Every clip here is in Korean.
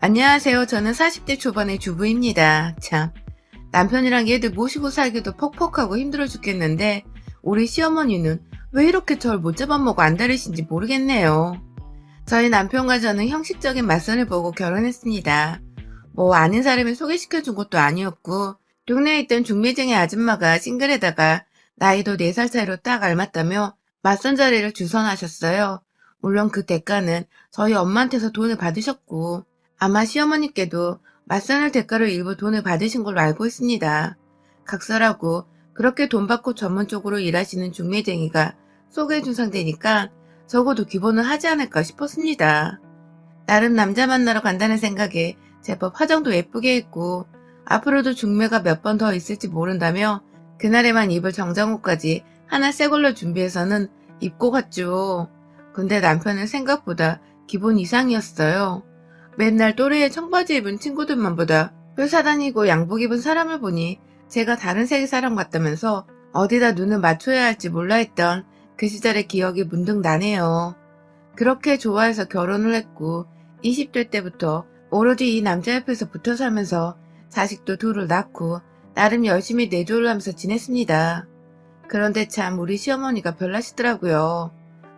안녕하세요. 저는 40대 초반의 주부입니다. 참, 남편이랑 얘들 모시고 살기도 퍽퍽하고 힘들어 죽겠는데 우리 시어머니는 왜 이렇게 절 못 잡아먹고 안달이신지 모르겠네요. 저희 남편과 저는 형식적인 맞선을 보고 결혼했습니다. 뭐 아는 사람이 소개시켜준 것도 아니었고 동네에 있던 중매쟁이 아줌마가 싱글에다가 나이도 4살 차이로 딱 알맞다며 맞선 자리를 주선하셨어요. 물론 그 대가는 저희 엄마한테서 돈을 받으셨고 아마 시어머니께도 맞선을 대가로 일부 돈을 받으신 걸로 알고 있습니다. 각설하고 그렇게 돈 받고 전문적으로 일하시는 중매쟁이가 소개해준 상대니까 적어도 기본은 하지 않을까 싶었습니다. 나름 남자 만나러 간다는 생각에 제법 화장도 예쁘게 했고 앞으로도 중매가 몇 번 더 있을지 모른다며 그날에만 입을 정장옷까지 하나 새 걸로 준비해서는 입고 갔죠. 근데 남편은 생각보다 기본 이상이었어요. 맨날 또래의 청바지 입은 친구들만 보다 회사 다니고 양복 입은 사람을 보니 제가 다른 세계 사람 같다면서 어디다 눈을 맞춰야 할지 몰라 했던 그 시절의 기억이 문득 나네요. 그렇게 좋아해서 결혼을 했고 20대 때부터 오로지 이 남자 옆에서 붙어 살면서 자식도 둘을 낳고 나름 열심히 내조를 하면서 지냈습니다. 그런데 참 우리 시어머니가 별나시더라고요.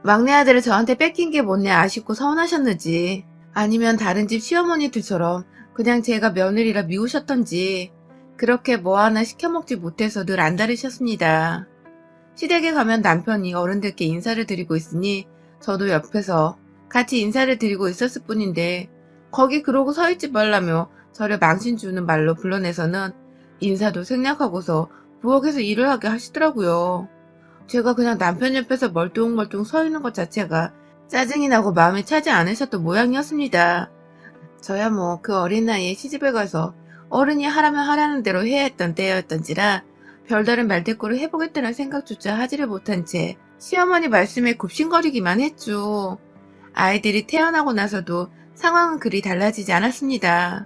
막내 아들을 저한테 뺏긴 게 못내 아쉽고 서운하셨는지 아니면 다른 집 시어머니들처럼 그냥 제가 며느리라 미우셨던지 그렇게 뭐 하나 시켜먹지 못해서 늘 안달이셨습니다. 시댁에 가면 남편이 어른들께 인사를 드리고 있으니 저도 옆에서 같이 인사를 드리고 있었을 뿐인데 거기 그러고 서 있지 말라며 저를 망신 주는 말로 불러내서는 인사도 생략하고서 부엌에서 일을 하게 하시더라고요. 제가 그냥 남편 옆에서 멀뚱멀뚱 서 있는 것 자체가 짜증이 나고 마음에 차지 않으셨던 모양이었습니다. 저야 뭐 그 어린 나이에 시집을 가서 어른이 하라면 하라는 대로 해야 했던 때였던지라 별다른 말대꾸를 해보겠다는 생각조차 하지를 못한 채 시어머니 말씀에 굽신거리기만 했죠. 아이들이 태어나고 나서도 상황은 그리 달라지지 않았습니다.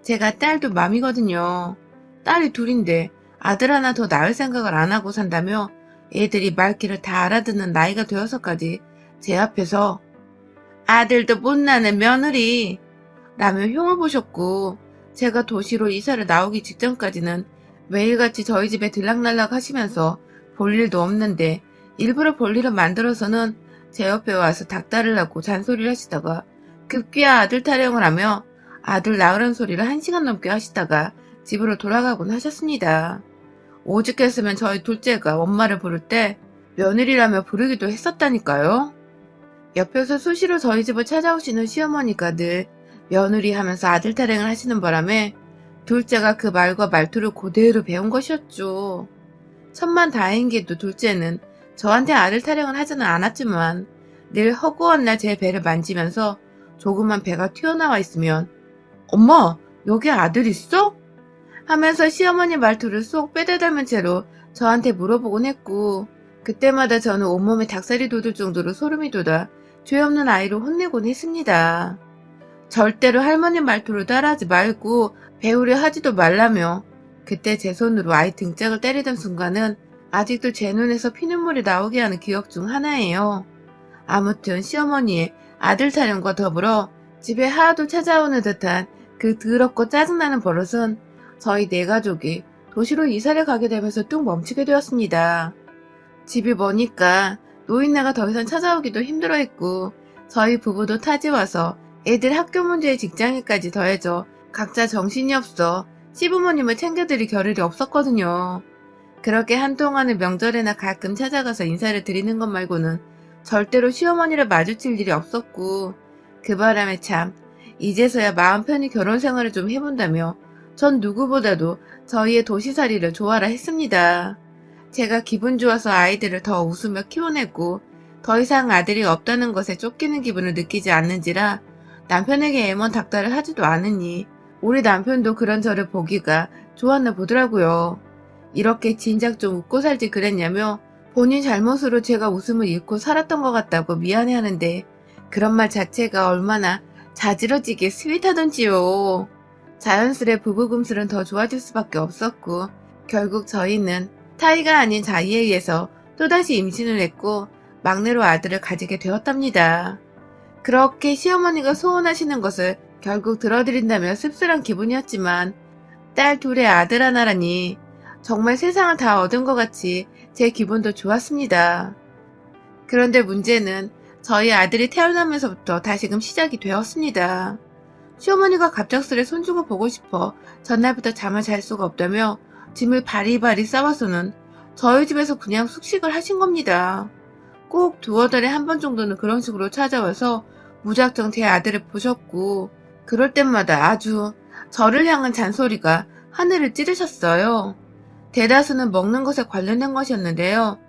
제가 딸도 맘이거든요. 딸이 둘인데 아들 하나 더 낳을 생각을 안 하고 산다며 애들이 말귀를 다 알아듣는 나이가 되어서까지 제 앞에서 아들도 못 낳는 며느리 라며 흉을 보셨고 제가 도시로 이사를 나오기 직전까지는 매일같이 저희 집에 들락날락 하시면서 볼 일도 없는데 일부러 볼 일을 만들어서는 제 옆에 와서 닥달을 하고 잔소리를 하시다가 급기야 아들 타령을 하며 아들 낳으란 소리를 1시간 넘게 하시다가 집으로 돌아가곤 하셨습니다. 오죽했으면 저희 둘째가 엄마를 부를 때 며느리라며 부르기도 했었다니까요. 옆에서 수시로 저희 집을 찾아오시는 시어머니가 늘 며느리 하면서 아들 타령을 하시는 바람에 둘째가 그 말과 말투를 그대로 배운 것이었죠. 천만다행히도 둘째는 저한테 아들 타령을 하지는 않았지만 늘 허구한 날 제 배를 만지면서 조그만 배가 튀어나와 있으면 엄마 여기 아들 있어? 하면서 시어머니 말투를 쏙 빼다닮은 채로 저한테 물어보곤 했고 그때마다 저는 온몸에 닭살이 돋을 정도로 소름이 돋아 죄 없는 아이를 혼내곤 했습니다. 절대로 할머니 말투를 따라하지 말고 배우려 하지도 말라며 그때 제 손으로 아이 등짝을 때리던 순간은 아직도 제 눈에서 피눈물이 나오게 하는 기억 중 하나예요. 아무튼 시어머니의 아들 타령과 더불어 집에 하도 찾아오는 듯한 그 더럽고 짜증나는 버릇은 저희 네 가족이 도시로 이사를 가게 되면서 뚝 멈추게 되었습니다. 집이 머니까 노인네가 더 이상 찾아오기도 힘들어했고 저희 부부도 타지 와서 애들 학교 문제에 직장일까지 더해져 각자 정신이 없어 시부모님을 챙겨드릴 겨를이 없었거든요. 그렇게 한동안은 명절에나 가끔 찾아가서 인사를 드리는 것 말고는 절대로 시어머니를 마주칠 일이 없었고 그 바람에 참 이제서야 마음 편히 결혼 생활을 좀 해본다며 전 누구보다도 저희의 도시살이를 좋아라 했습니다. 제가 기분 좋아서 아이들을 더 웃으며 키워냈고 더 이상 아들이 없다는 것에 쫓기는 기분을 느끼지 않는지라 남편에게 애먼 닥달을 하지도 않으니 우리 남편도 그런 저를 보기가 좋았나 보더라고요. 이렇게 진작 좀 웃고 살지 그랬냐며 본인 잘못으로 제가 웃음을 잃고 살았던 것 같다고 미안해하는데 그런 말 자체가 얼마나 자지러지게 스윗하던지요. 자연스레 부부 금슬은 더 좋아질 수밖에 없었고 결국 저희는 타이가 아닌 자의에 의해서 또다시 임신을 했고 막내로 아들을 가지게 되었답니다. 그렇게 시어머니가 소원하시는 것을 결국 들어드린다며 씁쓸한 기분이었지만 딸 둘의 아들 하나라니 정말 세상을 다 얻은 것 같이 제 기분도 좋았습니다. 그런데 문제는 저희 아들이 태어나면서부터 다시금 시작이 되었습니다. 시어머니가 갑작스레 손주가 보고 싶어 전날부터 잠을 잘 수가 없다며 짐을 바리바리 싸와서는 저희 집에서 그냥 숙식을 하신 겁니다. 꼭 두어 달에 한 번 정도는 그런 식으로 찾아와서 무작정 제 아들을 보셨고 그럴 때마다 아주 저를 향한 잔소리가 하늘을 찌르셨어요. 대다수는 먹는 것에 관련된 것이었는데요.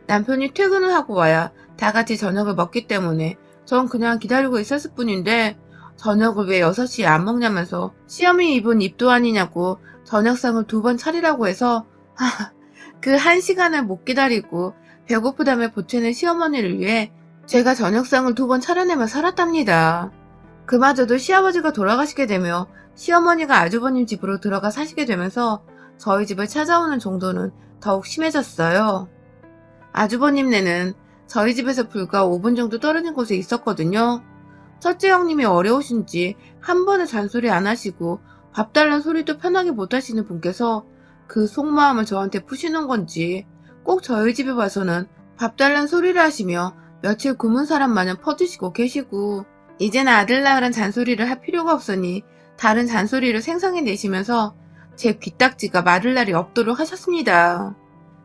남편이 퇴근을 하고 와야 다 같이 저녁을 먹기 때문에 전 그냥 기다리고 있었을 뿐인데 저녁을 왜 6시에 안 먹냐면서 시어머니 입은 입도 아니냐고 저녁상을 2번 차리라고 해서 그 1시간을 못 기다리고 배고프다며 보채는 시어머니를 위해 제가 저녁상을 2번 차려내며 살았답니다. 그마저도 시아버지가 돌아가시게 되며 시어머니가 아주버님 집으로 들어가 사시게 되면서 저희 집을 찾아오는 정도는 더욱 심해졌어요. 아주버님네는 저희 집에서 불과 5분 정도 떨어진 곳에 있었거든요. 첫째 형님이 어려우신지 한 번의 잔소리 안 하시고 밥 달란 소리도 편하게 못 하시는 분께서 그 속마음을 저한테 푸시는 건지 꼭 저희 집에 와서는 밥 달란 소리를 하시며 며칠 굶은 사람 마냥 퍼주시고 계시고 이젠 아들 낳으란 잔소리를 할 필요가 없으니 다른 잔소리를 생성해내시면서 제 귀딱지가 마를 날이 없도록 하셨습니다.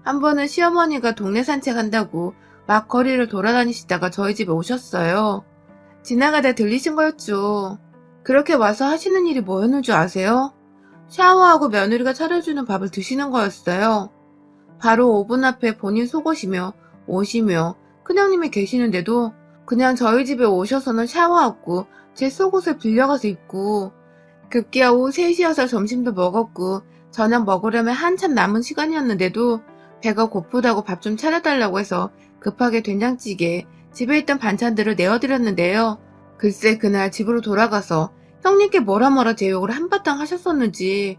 한 번은 시어머니가 동네 산책한다고 막 거리를 돌아다니시다가 저희 집에 오셨어요. 지나가다 들리신 거였죠. 그렇게 와서 하시는 일이 뭐였는 줄 아세요? 샤워하고 며느리가 차려주는 밥을 드시는 거였어요. 바로 오븐 앞에 본인 속옷이며 옷이며 큰형님이 계시는데도 그냥 저희 집에 오셔서는 샤워하고 제 속옷을 빌려가서 입고 급기야 오후 3시여서 점심도 먹었고 저녁 먹으려면 한참 남은 시간이었는데도 배가 고프다고 밥 좀 차려달라고 해서 급하게 된장찌개 집에 있던 반찬들을 내어드렸는데요. 글쎄 그날 집으로 돌아가서 형님께 뭐라 제 욕을 한바탕 하셨었는지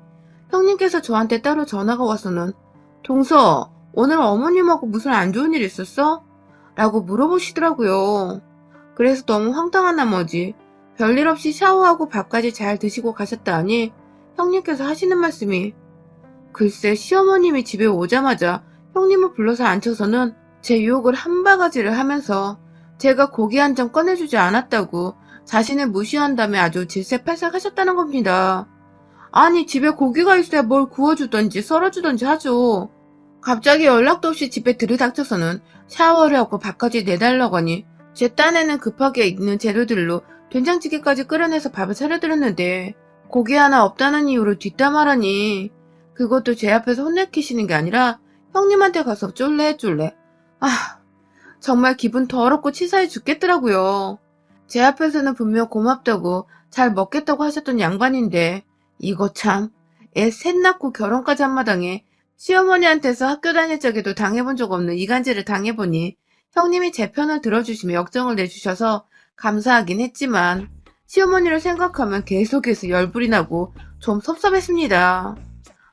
형님께서 저한테 따로 전화가 와서는 동서 오늘 어머님하고 무슨 안 좋은 일 있었어? 라고 물어보시더라고요. 그래서 너무 황당한 나머지 별일 없이 샤워하고 밥까지 잘 드시고 가셨다니 형님께서 하시는 말씀이 글쎄 시어머님이 집에 오자마자 형님을 불러서 앉혀서는 제 유혹을 한 바가지를 하면서 제가 고기 한 점 꺼내주지 않았다고 자신을 무시한다며 아주 질색팔색 하셨다는 겁니다. 아니 집에 고기가 있어야 뭘 구워주던지 썰어주던지 하죠. 갑자기 연락도 없이 집에 들이닥쳐서는 샤워를 하고 밥까지 내달라고 하니 제 딴에는 급하게 있는 재료들로 된장찌개까지 끓여내서 밥을 차려드렸는데 고기 하나 없다는 이유로 뒷담화라니 그것도 제 앞에서 혼내키시는 게 아니라 형님한테 가서 쫄래. 정말 기분 더럽고 치사해 죽겠더라고요. 제 앞에서는 분명 고맙다고 잘 먹겠다고 하셨던 양반인데 이거 참 애 셋 낳고 결혼까지 한 마당에 시어머니한테서 학교 다닐 적에도 당해본 적 없는 이간질을 당해보니 형님이 제 편을 들어주시며 역정을 내주셔서 감사하긴 했지만 시어머니를 생각하면 계속해서 열불이 나고 좀 섭섭했습니다.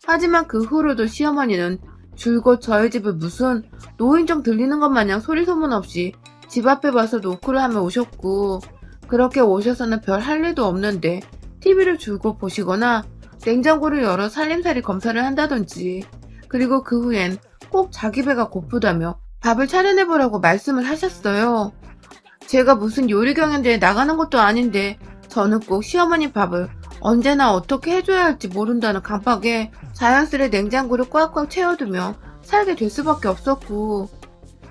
하지만 그 후로도 시어머니는 줄곧 저희 집에 무슨 노인정 들리는 것 마냥 소리 소문 없이 집 앞에 와서 노크를 하며 오셨고 그렇게 오셔서는 별 할 일도 없는데 TV를 줄곧 보시거나 냉장고를 열어 살림살이 검사를 한다든지 그리고 그 후엔 꼭 자기 배가 고프다며 밥을 차려내보라고 말씀을 하셨어요. 제가 무슨 요리 경연대회 나가는 것도 아닌데 저는 꼭 시어머니 밥을 언제나 어떻게 해줘야 할지 모른다는 강박에 자연스레 냉장고를 꽉꽉 채워두며 살게 될 수밖에 없었고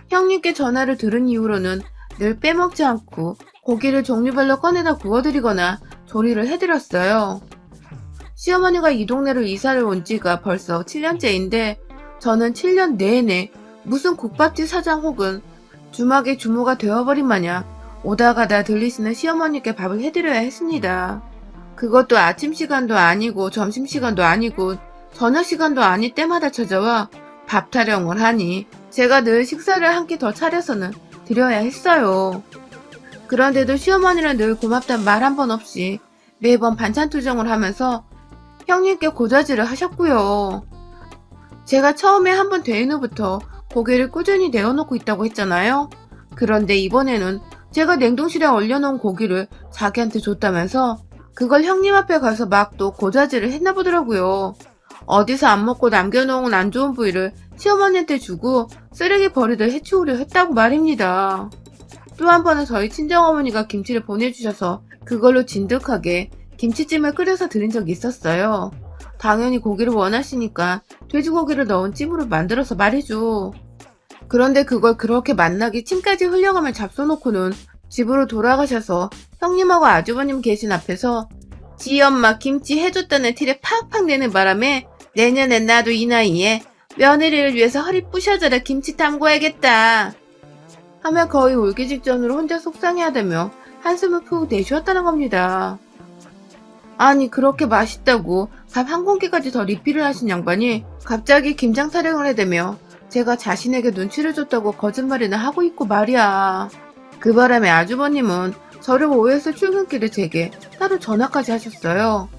형님께 전화를 들은 이후로는 늘 빼먹지 않고 고기를 종류별로 꺼내다 구워드리거나 조리를 해드렸어요. 시어머니가 이 동네로 이사를 온 지가 벌써 7년째인데 저는 7년 내내 무슨 국밥집 사장 혹은 주막의 주모가 되어버린 마냥 오다 가다 들리시는 시어머니께 밥을 해드려야 했습니다. 그것도 아침 시간도 아니고 점심 시간도 아니고 저녁 시간도 아닐 때마다 찾아와 밥 타령을 하니 제가 늘 식사를 한 끼 더 차려서는 드려야 했어요. 그런데도 시어머니는 늘 고맙단 말 한 번 없이 매번 반찬 투정을 하면서 형님께 고자질을 하셨고요. 제가 처음에 한 번 된 후부터 고기를 꾸준히 내어놓고 있다고 했잖아요. 그런데 이번에는 제가 냉동실에 얼려놓은 고기를 자기한테 줬다면서 그걸 형님 앞에 가서 막 또 고자질을 했나 보더라고요. 어디서 안 먹고 남겨놓은 안 좋은 부위를 시어머니한테 주고 쓰레기 버리듯 해치우려 했다고 말입니다. 또 한 번은 저희 친정어머니가 김치를 보내주셔서 그걸로 진득하게 김치찜을 끓여서 드린 적이 있었어요. 당연히 고기를 원하시니까 돼지고기를 넣은 찜으로 만들어서 말이죠. 그런데 그걸 그렇게 맛나게 침까지 흘려가며 잡숴놓고는 집으로 돌아가셔서 형님하고 아주버님 계신 앞에서 지 엄마 김치 해줬다는 티를 팍팍 내는 바람에 내년엔 나도 이 나이에 며느리를 위해서 허리 부셔져라 김치 담궈야겠다 하며 거의 울기 직전으로 혼자 속상해하다며 한숨을 푹 내쉬었다는 겁니다. 아니 그렇게 맛있다고 밥 한 공기까지 더 리필을 하신 양반이 갑자기 김장 타령을 해대며 제가 자신에게 눈치를 줬다고 거짓말이나 하고 있고 말이야. 그 바람에 아주버님은 저를 오해해서 출근길에 제게 따로 전화까지 하셨어요.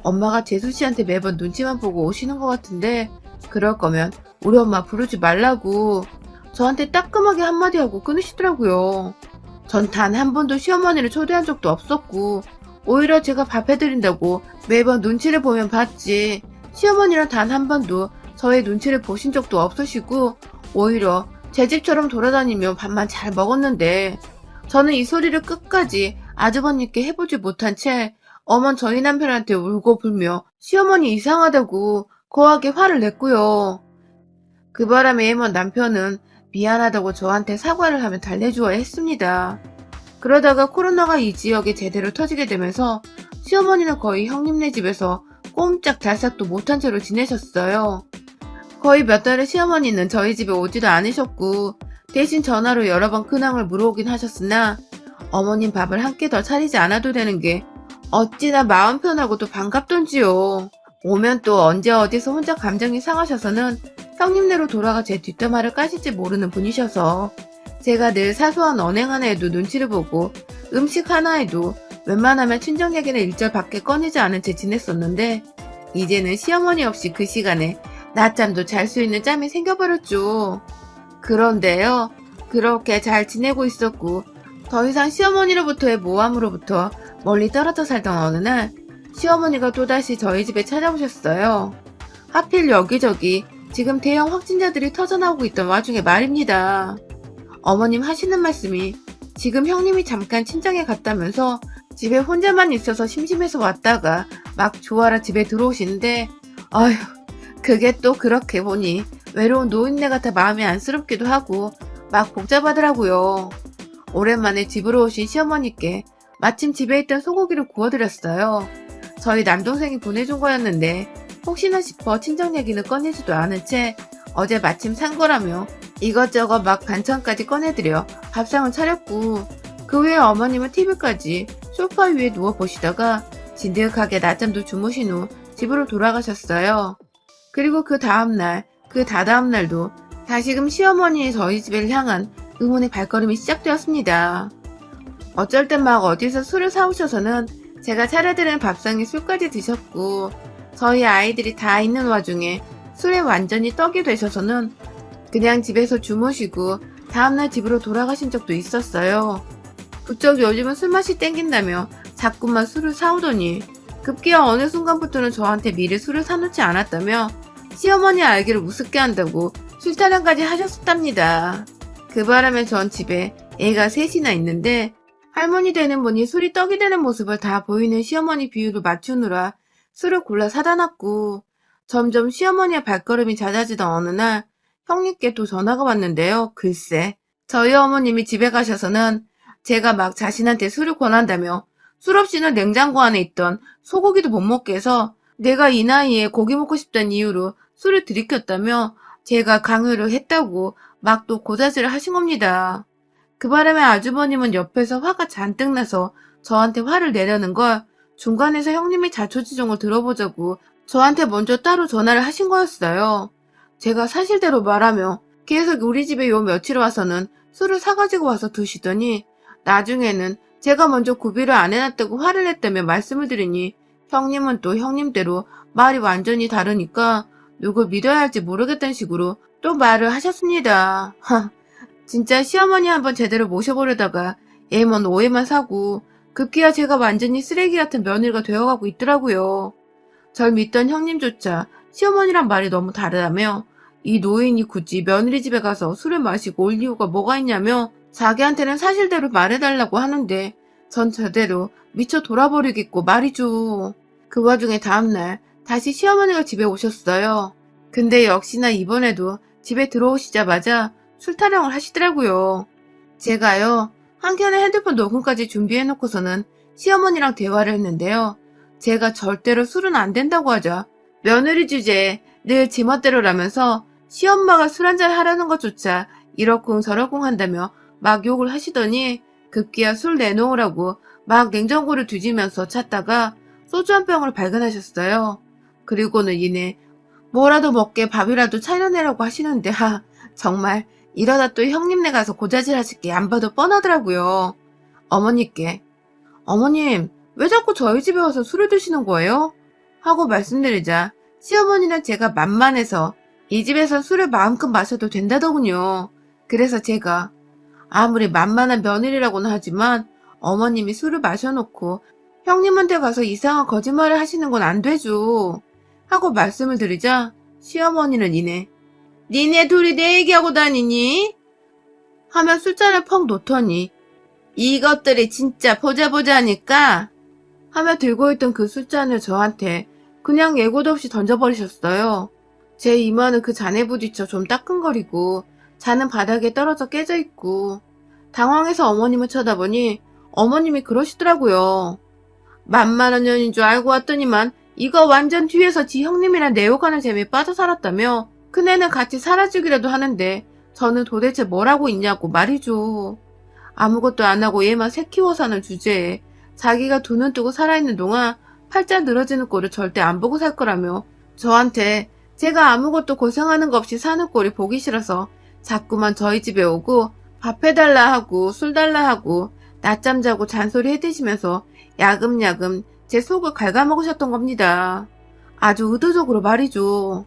엄마가 재수씨한테 매번 눈치만 보고 오시는 것 같은데 그럴 거면 우리 엄마 부르지 말라고 저한테 따끔하게 한마디 하고 끊으시더라고요. 전 단 한 번도 시어머니를 초대한 적도 없었고 오히려 제가 밥 해드린다고 매번 눈치를 보면 봤지 시어머니랑 단 한 번도 저의 눈치를 보신 적도 없으시고 오히려 제 집처럼 돌아다니며 밥만 잘 먹었는데 저는 이 소리를 끝까지 아주버님께 해보지 못한 채 어먼 저희 남편한테 울고 불며 시어머니 이상하다고 거하게 화를 냈고요. 그 바람에 애먼 남편은 미안하다고 저한테 사과를 하며 달래주어야 했습니다. 그러다가 코로나가 이 지역에 제대로 터지게 되면서 시어머니는 거의 형님네 집에서 꼼짝달싹도 못한 채로 지내셨어요. 거의 몇 달을 시어머니는 저희 집에 오지도 않으셨고 대신 전화로 여러 번 근황을 물어오긴 하셨으나 어머님 밥을 한 끼 더 차리지 않아도 되는 게 어찌나 마음 편하고도 반갑던지요. 오면 또 언제 어디서 혼자 감정이 상하셔서는 형님네로 돌아가 제 뒷담화를 까실지 모르는 분이셔서 제가 늘 사소한 언행 하나에도 눈치를 보고 음식 하나에도 웬만하면 친정 얘기는 일절 밖에 꺼내지 않은 채 지냈었는데 이제는 시어머니 없이 그 시간에 낮잠도 잘 수 있는 짬이 생겨버렸죠. 그런데요, 그렇게 잘 지내고 있었고 더 이상 시어머니로부터의 모함으로부터 멀리 떨어져 살던 어느 날 시어머니가 또다시 저희 집에 찾아오셨어요. 하필 여기저기 지금 대형 확진자들이 터져나오고 있던 와중에 말입니다. 어머님 하시는 말씀이 지금 형님이 잠깐 친정에 갔다면서 집에 혼자만 있어서 심심해서 왔다가 막 조아라 집에 들어오시는데 아휴 그게 또 그렇게 보니 외로운 노인네 같아 마음이 안쓰럽기도 하고 막 복잡하더라고요. 오랜만에 집으로 오신 시어머니께 마침 집에 있던 소고기를 구워드렸어요. 저희 남동생이 보내준 거였는데 혹시나 싶어 친정 얘기는 꺼내지도 않은 채 어제 마침 산 거라며 이것저것 막 반찬까지 꺼내드려 밥상을 차렸고 그 후에 어머님은 TV까지 소파 위에 누워보시다가 진득하게 낮잠도 주무신 후 집으로 돌아가셨어요. 그리고 그 다음날, 그 다다음날도 다시금 시어머니의 저희 집을 향한 의문의 발걸음이 시작되었습니다. 어쩔 땐 막 어디서 술을 사오셔서는 제가 차려드린 밥상에 술까지 드셨고 저희 아이들이 다 있는 와중에 술에 완전히 떡이 되셔서는 그냥 집에서 주무시고 다음날 집으로 돌아가신 적도 있었어요. 부쩍 요즘은 술맛이 땡긴다며 자꾸만 술을 사오더니 급기야 어느 순간부터는 저한테 미리 술을 사놓지 않았다며 시어머니 알기를 우습게 한다고 술타령까지 하셨었답니다. 그 바람에 전 집에 애가 셋이나 있는데 할머니 되는 분이 술이 떡이 되는 모습을 다 보이는 시어머니 비율을 맞추느라 술을 골라 사다 놨고 점점 시어머니의 발걸음이 잦아지던 어느 날 형님께 또 전화가 왔는데요. 글쎄 저희 어머님이 집에 가셔서는 제가 막 자신한테 술을 권한다며 술 없이는 냉장고 안에 있던 소고기도 못 먹게 해서 내가 이 나이에 고기 먹고 싶다는 이유로 술을 들이켰다며 제가 강요를 했다고 막 또 고자질을 하신 겁니다. 그 바람에 아주버님은 옆에서 화가 잔뜩 나서 저한테 화를 내려는 걸 중간에서 형님의 자초지종을 들어보자고 저한테 먼저 따로 전화를 하신 거였어요. 제가 사실대로 말하며 계속 우리 집에 요 며칠 와서는 술을 사가지고 와서 드시더니 나중에는 제가 먼저 구비를 안 해놨다고 화를 냈다며 말씀을 드리니 형님은 또 형님대로 말이 완전히 다르니까 누굴 믿어야 할지 모르겠다는 식으로 또 말을 하셨습니다. 진짜 시어머니 한번 제대로 모셔보려다가 애먼 오해만 사고 급기야 제가 완전히 쓰레기 같은 며느리가 되어가고 있더라고요. 절 믿던 형님조차 시어머니랑 말이 너무 다르다며 이 노인이 굳이 며느리 집에 가서 술을 마시고 올 이유가 뭐가 있냐며 자기한테는 사실대로 말해달라고 하는데 전 저대로 미쳐 돌아버리겠고 말이죠. 그 와중에 다음날 다시 시어머니가 집에 오셨어요. 근데 역시나 이번에도 집에 들어오시자마자 술 타령을 하시더라고요. 제가요, 한켠에 핸드폰 녹음까지 준비해놓고서는 시어머니랑 대화를 했는데요. 제가 절대로 술은 안 된다고 하자 며느리 주제에 늘 제멋대로라면서 시엄마가 술 한잔 하라는 것조차 이러쿵 저러쿵 한다며 막 욕을 하시더니 급기야 술 내놓으라고 막 냉장고를 뒤지면서 찾다가 소주 한 병을 발견하셨어요. 그리고는 이내 뭐라도 먹게 밥이라도 차려내라고 하시는데 정말 이러다 또 형님네 가서 고자질 하실 게 안 봐도 뻔하더라고요. 어머니께 어머님 왜 자꾸 저희 집에 와서 술을 드시는 거예요? 하고 말씀드리자 시어머니는 제가 만만해서 이 집에서 술을 마음껏 마셔도 된다더군요. 그래서 제가 아무리 만만한 며느리라고는 하지만 어머님이 술을 마셔놓고 형님한테 가서 이상한 거짓말을 하시는 건 안 되죠. 하고 말씀을 드리자 시어머니는 이내 니네 둘이 내 얘기하고 다니니? 하며 술잔을 펑 놓더니 이것들이 진짜 보자 하니까 하며 들고 있던 그 술잔을 저한테 그냥 예고도 없이 던져버리셨어요. 제 이마는 그 잔에 부딪혀 좀 따끔거리고 잔은 바닥에 떨어져 깨져 있고 당황해서 어머님을 쳐다보니 어머님이 그러시더라고요. 만만한 년인 줄 알고 왔더니만 이거 완전 뒤에서 지 형님이랑 내욕하는 재미에 빠져 살았다며 큰애는 같이 살아주기라도 하는데 저는 도대체 뭘 하고 있냐고 말이죠. 아무것도 안 하고 얘만 새 키워 사는 주제에 자기가 두 눈 뜨고 살아있는 동안 팔자 늘어지는 꼴을 절대 안 보고 살 거라며 저한테 제가 아무것도 고생하는 거 없이 사는 꼴이 보기 싫어서 자꾸만 저희 집에 오고 밥 해달라 하고 술 달라 하고 낮잠 자고 잔소리 해대시면서 야금야금 제 속을 갉아먹으셨던 겁니다. 아주 의도적으로 말이죠.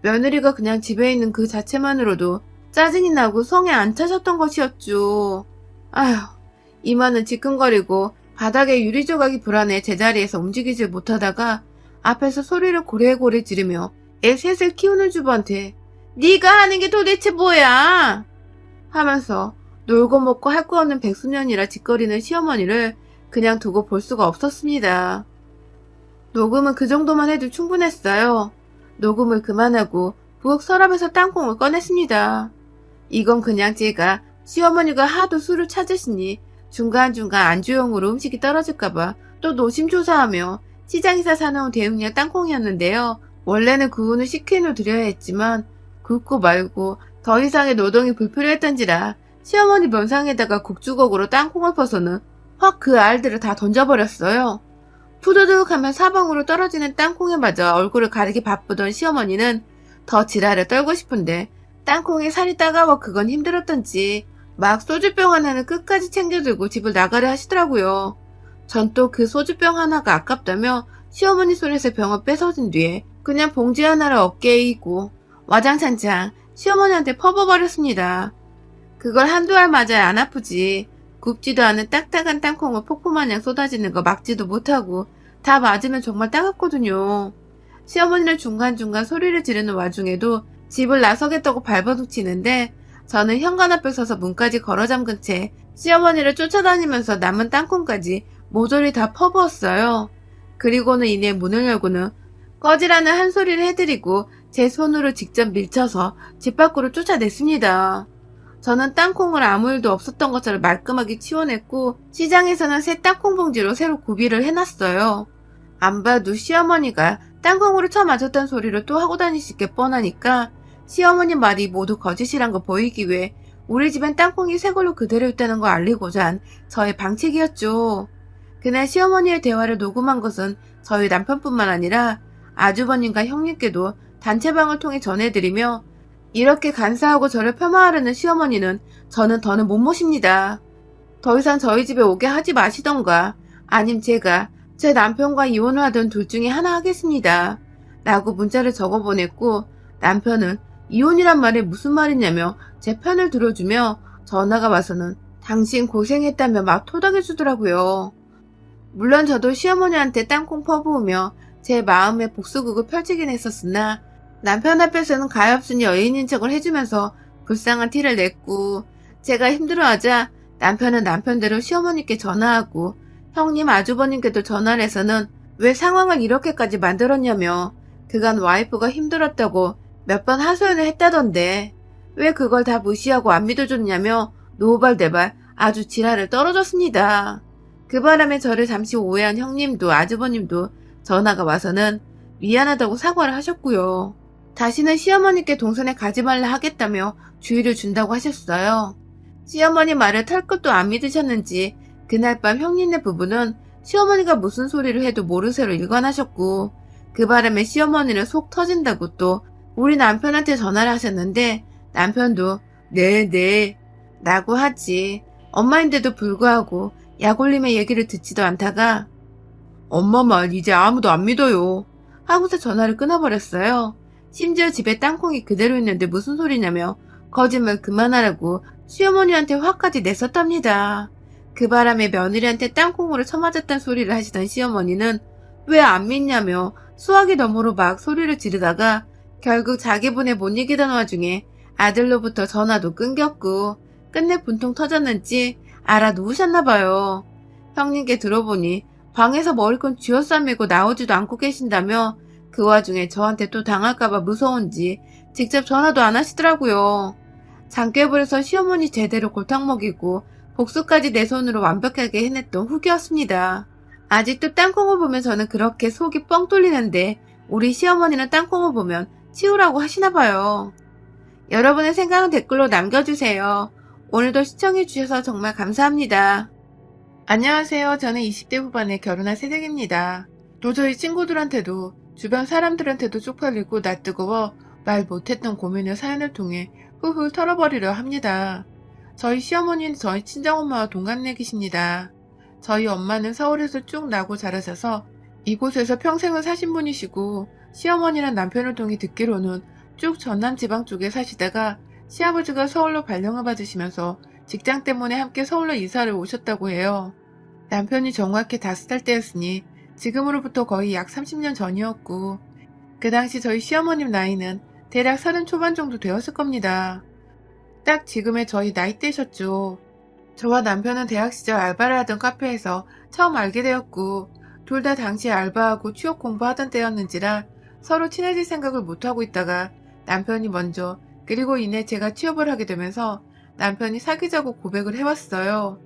며느리가 그냥 집에 있는 그 자체만으로도 짜증이 나고 성에 안 차셨던 것이었죠. 아휴, 이마는 지끈거리고 바닥에 유리 조각이 불안해 제자리에서 움직이질 못하다가 앞에서 소리를 고래고래 지르며 애 셋을 키우는 주부한테 네가 하는 게 도대체 뭐야? 하면서 놀고 먹고 할 거 없는 백수년이라 짓거리는 시어머니를 그냥 두고 볼 수가 없었습니다. 녹음은 그 정도만 해도 충분했어요. 녹음을 그만하고 부엌 서랍에서 땅콩을 꺼냈습니다. 이건 그냥 제가 시어머니가 하도 술을 찾으시니 중간중간 안주용으로 음식이 떨어질까봐 또 노심초사하며 시장에서 사놓은 대용량 땅콩이었는데요. 원래는 구운을 식힌 후 드려야 했지만 굽고 말고 더 이상의 노동이 불필요했던지라 시어머니 면상에다가 국주걱으로 땅콩을 퍼서는 확 그 알들을 다 던져버렸어요. 푸드득 하면 사방으로 떨어지는 땅콩에 맞아 얼굴을 가리기 바쁘던 시어머니는 더 지랄을 떨고 싶은데 땅콩에 살이 따가워 그건 힘들었던지 막 소주병 하나는 끝까지 챙겨들고 집을 나가려 하시더라고요. 전 또 그 소주병 하나가 아깝다며 시어머니 손에서 병을 뺏어준 뒤에 그냥 봉지 하나를 어깨에 이고 와장창창 시어머니한테 퍼버버렸습니다. 그걸 한두 알 맞아야 안 아프지. 굽지도 않은 딱딱한 땅콩을 폭포마냥 쏟아지는 거 막지도 못하고 다 맞으면 정말 따갑거든요. 시어머니는 중간중간 소리를 지르는 와중에도 집을 나서겠다고 발버둥치는데 저는 현관 앞에 서서 문까지 걸어 잠근 채 시어머니를 쫓아다니면서 남은 땅콩까지 모조리 다 퍼부었어요. 그리고는 이내 문을 열고는 꺼지라는 한 소리를 해드리고 제 손으로 직접 밀쳐서 집 밖으로 쫓아냈습니다. 저는 땅콩을 아무 일도 없었던 것처럼 말끔하게 치워냈고 시장에서는 새 땅콩 봉지로 새로 구비를 해놨어요. 안 봐도 시어머니가 땅콩으로 쳐맞았던 소리를 또 하고 다니실 게 뻔하니까 시어머니 말이 모두 거짓이란 거 보이기 위해 우리 집엔 땅콩이 새 걸로 그대로 있다는 걸 알리고자 한 저의 방책이었죠. 그날 시어머니의 대화를 녹음한 것은 저희 남편뿐만 아니라 아주버님과 형님께도 단체방을 통해 전해드리며 이렇게 간사하고 저를 폄하하려는 시어머니는 저는 더는 못 모십니다. 더 이상 저희 집에 오게 하지 마시던가 아님 제가 제 남편과 이혼을 하던 둘 중에 하나 하겠습니다. 라고 문자를 적어보냈고 남편은 이혼이란 말이 무슨 말이냐며 제 편을 들어주며 전화가 와서는 당신 고생했다며 막 토닥여주더라고요. 물론 저도 시어머니한테 땅콩 퍼부으며 제 마음의 복수극을 펼치긴 했었으나 남편 앞에서는 가엾은 여인인 척을 해주면서 불쌍한 티를 냈고, 제가 힘들어하자 남편은 남편대로 시어머니께 전화하고 형님 아주버님께도 전화를 해서는 왜 상황을 이렇게까지 만들었냐며 그간 와이프가 힘들었다고 몇 번 하소연을 했다던데 왜 그걸 다 무시하고 안 믿어줬냐며 노발대발 아주 지랄을 떨어졌습니다. 그 바람에 저를 잠시 오해한 형님도 아주버님도 전화가 와서는 미안하다고 사과를 하셨고요. 다시는 시어머니께 동선에 가지 말라 하겠다며 주의를 준다고 하셨어요. 시어머니 말을 털끝도 안 믿으셨는지 그날 밤 형님네 부부는 시어머니가 무슨 소리를 해도 모르쇠로 일관하셨고, 그 바람에 시어머니는 속 터진다고 또 우리 남편한테 전화를 하셨는데 남편도 네 라고 하지. 엄마인데도 불구하고 약올림의 얘기를 듣지도 않다가 엄마 말 이제 아무도 안 믿어요 하고서 전화를 끊어버렸어요. 심지어 집에 땅콩이 그대로 있는데 무슨 소리냐며 거짓말 그만하라고 시어머니한테 화까지 냈었답니다. 그 바람에 며느리한테 땅콩으로 쳐맞았단 소리를 하시던 시어머니는 왜 안 믿냐며 수화기 너머로 막 소리를 지르다가 결국 자기분에 못 이기던 와중에 아들로부터 전화도 끊겼고 끝내 분통 터졌는지 알아 누우셨나봐요. 형님께 들어보니 방에서 머리끈 쥐어싸매고 나오지도 않고 계신다며 그 와중에 저한테 또 당할까봐 무서운지 직접 전화도 안 하시더라고요. 장깨불에서 시어머니 제대로 골탕 먹이고 복수까지 내 손으로 완벽하게 해냈던 후기였습니다. 아직도 땅콩을 보면 저는 그렇게 속이 뻥 뚫리는데 우리 시어머니는 땅콩을 보면 치우라고 하시나봐요. 여러분의 생각은 댓글로 남겨주세요. 오늘도 시청해주셔서 정말 감사합니다. 안녕하세요. 저는 20대 후반에 결혼한 새댁입니다. 도저히 친구들한테도 주변 사람들한테도 쪽팔리고 낯뜨거워 말 못했던 고민을 사연을 통해 훌훌 털어버리려 합니다. 저희 시어머니는 저희 친정엄마와 동갑내기십니다. 저희 엄마는 서울에서 쭉 나고 자라셔서 이곳에서 평생을 사신 분이시고, 시어머니랑 남편을 통해 듣기로는 쭉 전남 지방 쪽에 사시다가 시아버지가 서울로 발령을 받으시면서 직장 때문에 함께 서울로 이사를 오셨다고 해요. 남편이 정확히 5살 때였으니 지금으로부터 거의 약 30년 전이었고, 그 당시 저희 시어머님 나이는 대략 30 초반 정도 되었을 겁니다. 딱 지금의 저희 나이대셨죠. 저와 남편은 대학 시절 알바를 하던 카페에서 처음 알게 되었고, 둘 다 당시 알바하고 취업 공부하던 때였는지라 서로 친해질 생각을 못하고 있다가 남편이 먼저, 그리고 이내 제가 취업을 하게 되면서 남편이 사귀자고 고백을 해왔어요.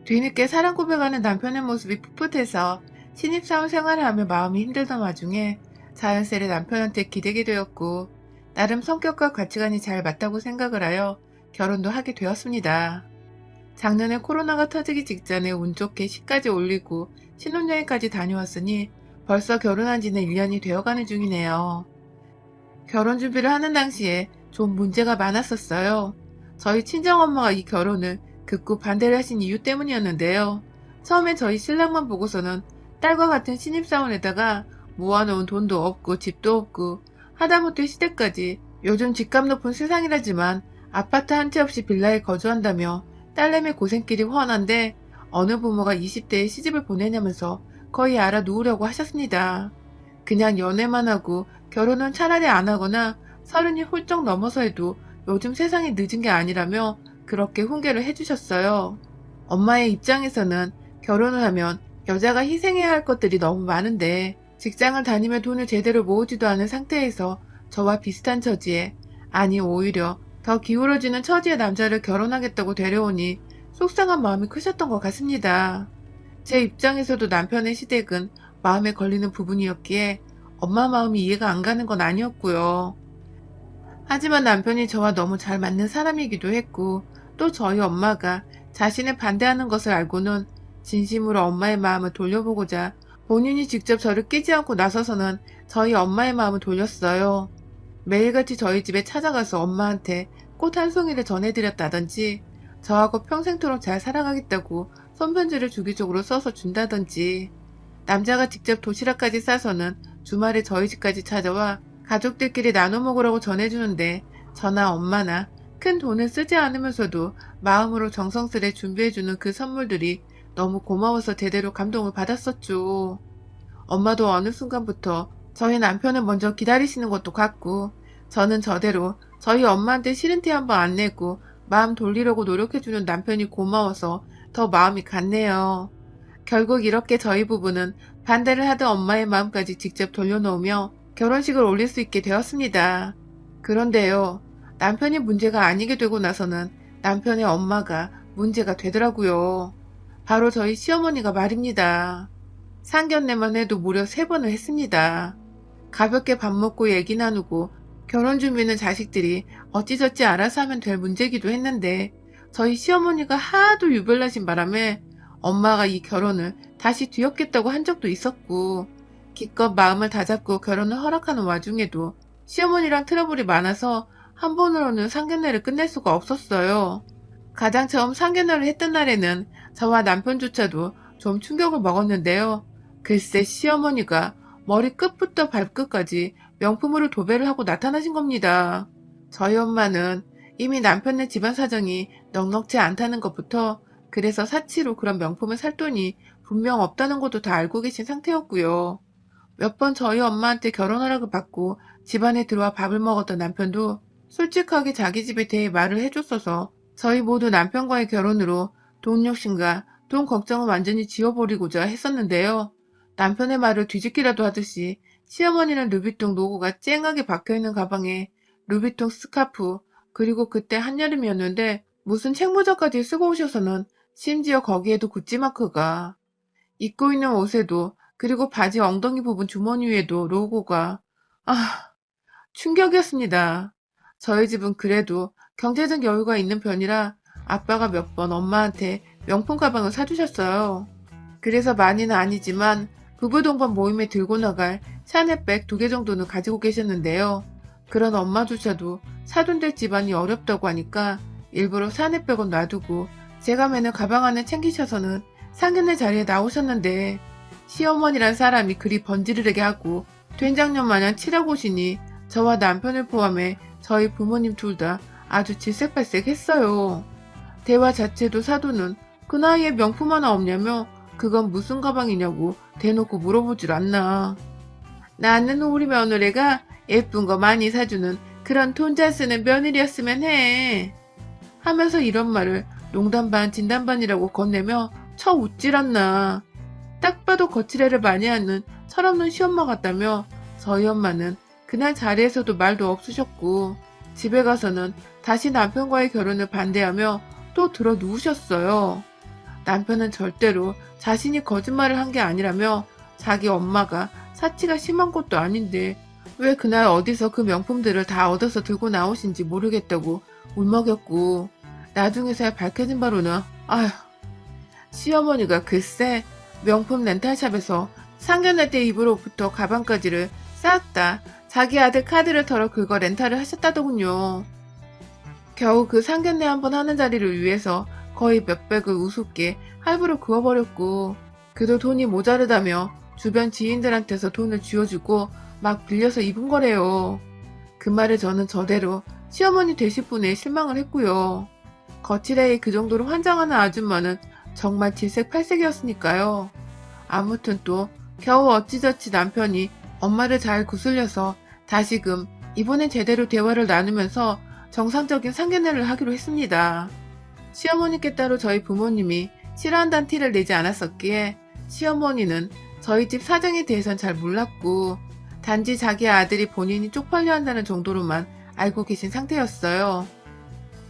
뒤늦게 사랑 고백하는 남편의 모습이 풋풋해서 신입사원 생활을 하며 마음이 힘들던 와중에 자연스레 남편한테 기대게 되었고, 나름 성격과 가치관이 잘 맞다고 생각을 하여 결혼도 하게 되었습니다. 작년에 코로나가 터지기 직전에 운 좋게 시까지 올리고 신혼여행까지 다녀왔으니 벌써 결혼한 지는 1년이 되어가는 중이네요. 결혼 준비를 하는 당시에 좀 문제가 많았었어요. 저희 친정엄마가 이 결혼을 극구 반대를 하신 이유 때문이었는데요. 처음엔 저희 신랑만 보고서는 딸과 같은 신입사원에다가 모아놓은 돈도 없고 집도 없고 하다못해 시댁까지 요즘 집값 높은 세상이라지만 아파트 한 채 없이 빌라에 거주한다며 딸내미 고생길이 훤한데 어느 부모가 20대에 시집을 보내냐면서 거의 알아 누우려고 하셨습니다. 그냥 연애만 하고 결혼은 차라리 안 하거나 30이 훌쩍 넘어서 해도 요즘 세상이 늦은 게 아니라며 그렇게 훈계를 해주셨어요. 엄마의 입장에서는 결혼을 하면 여자가 희생해야 할 것들이 너무 많은데 직장을 다니며 돈을 제대로 모으지도 않은 상태에서 저와 비슷한 처지에, 아니 오히려 더 기울어지는 처지의 남자를 결혼하겠다고 데려오니 속상한 마음이 크셨던 것 같습니다. 제 입장에서도 남편의 시댁은 마음에 걸리는 부분이었기에 엄마 마음이 이해가 안 가는 건 아니었고요. 하지만 남편이 저와 너무 잘 맞는 사람이기도 했고, 또 저희 엄마가 자신을 반대하는 것을 알고는 진심으로 엄마의 마음을 돌려보고자 본인이 직접 저를 끼지 않고 나서서는 저희 엄마의 마음을 돌렸어요. 매일같이 저희 집에 찾아가서 엄마한테 꽃 한 송이를 전해드렸다든지, 저하고 평생토록 잘 살아가겠다고 손편지를 주기적으로 써서 준다든지, 남자가 직접 도시락까지 싸서는 주말에 저희 집까지 찾아와 가족들끼리 나눠 먹으라고 전해주는데, 저나 엄마나 큰 돈을 쓰지 않으면서도 마음으로 정성스레 준비해주는 그 선물들이 너무 고마워서 제대로 감동을 받았었죠. 엄마도 어느 순간부터 저희 남편을 먼저 기다리시는 것도 같고, 저는 저대로 저희 엄마한테 싫은 티 한번 안 내고 마음 돌리려고 노력해주는 남편이 고마워서 더 마음이 갔네요. 결국 이렇게 저희 부부는 반대를 하던 엄마의 마음까지 직접 돌려놓으며 결혼식을 올릴 수 있게 되었습니다. 그런데요, 남편이 문제가 아니게 되고 나서는 남편의 엄마가 문제가 되더라고요. 바로 저희 시어머니가 말입니다. 상견례만 해도 무려 3번을 했습니다. 가볍게 밥 먹고 얘기 나누고 결혼 준비는 자식들이 어찌저찌 알아서 하면 될 문제기도 했는데, 저희 시어머니가 하도 유별나신 바람에 엄마가 이 결혼을 다시 뒤엎겠다고 한 적도 있었고, 기껏 마음을 다잡고 결혼을 허락하는 와중에도 시어머니랑 트러블이 많아서 한 번으로는 상견례를 끝낼 수가 없었어요. 가장 처음 상견례를 했던 날에는 저와 남편조차도 좀 충격을 먹었는데요. 글쎄 시어머니가 머리 끝부터 발끝까지 명품으로 도배를 하고 나타나신 겁니다. 저희 엄마는 이미 남편네 집안 사정이 넉넉지 않다는 것부터, 그래서 사치로 그런 명품을 살 돈이 분명 없다는 것도 다 알고 계신 상태였고요. 몇 번 저희 엄마한테 결혼 허락을 받고 집안에 들어와 밥을 먹었던 남편도 솔직하게 자기 집에 대해 말을 해줬어서 저희 모두 남편과의 결혼으로 돈 욕심과 돈 걱정을 완전히 지워버리고자 했었는데요. 남편의 말을 뒤집기라도 하듯이 시어머니는 루비통 로고가 쨍하게 박혀있는 가방에 루비통 스카프, 그리고 그때 한여름이었는데 무슨 책모자까지 쓰고 오셔서는 심지어 거기에도 구찌 마크가, 입고 있는 옷에도, 그리고 바지 엉덩이 부분 주머니 위에도 로고가. 충격이었습니다. 저희 집은 그래도 경제적 여유가 있는 편이라 아빠가 몇 번 엄마한테 명품 가방을 사주셨어요. 그래서 많이는 아니지만 부부 동반 모임에 들고 나갈 샤넬백 2개 정도는 가지고 계셨는데요. 그런 엄마조차도 사돈될 집안이 어렵다고 하니까 일부러 샤넬백은 놔두고 제가 매는 가방 안에 챙기셔서는 상견례 자리에 나오셨는데, 시어머니란 사람이 그리 번지르르게 하고 된장녀 마냥 칠하고 오시니 저와 남편을 포함해 저희 부모님 둘 다 아주 질색팔색했어요. 대화 자체도 사돈은 그 나이에 명품 하나 없냐며 그건 무슨 가방이냐고 대놓고 물어보질 않나. 나는 우리 며느리가 예쁜 거 많이 사주는 그런 돈 잘 쓰는 며느리였으면 해 하면서 이런 말을 농담 반 진담 반이라고 건네며 쳐 웃질 않나. 딱 봐도 거칠애를 많이 하는 철없는 시엄마 같다며 저희 엄마는 그날 자리에서도 말도 없으셨고, 집에 가서는 다시 남편과의 결혼을 반대하며 또 들어 누우셨어요. 남편은 절대로 자신이 거짓말을 한 게 아니라며 자기 엄마가 사치가 심한 것도 아닌데 왜 그날 어디서 그 명품들을 다 얻어서 들고 나오신지 모르겠다고 울먹였고, 나중에서야 밝혀진 바로는 시어머니가 글쎄 명품 렌탈샵에서 상견례 때 입을 옷부터 가방까지를 싹 다 자기 아들 카드를 털어 긁어 렌탈을 하셨다더군요. 겨우 그 상견례 한번 하는 자리를 위해서 거의 몇백을 우습게 할부로 그어버렸고, 그도 돈이 모자르다며 주변 지인들한테서 돈을 쥐어주고 막 빌려서 입은 거래요. 그 말에 저는 저대로 시어머니 되실 분에 실망을 했고요. 거칠애의 그 정도로 환장하는 아줌마는 정말 질색팔색이었으니까요. 아무튼 또 겨우 어찌저찌 남편이 엄마를 잘 구슬려서 다시금 이번엔 제대로 대화를 나누면서 정상적인 상견례를 하기로 했습니다. 시어머니께 따로 저희 부모님이 싫어한다는 티를 내지 않았었기에 시어머니는 저희 집 사정에 대해선 잘 몰랐고, 단지 자기 아들이 본인이 쪽팔려 한다는 정도로만 알고 계신 상태였어요.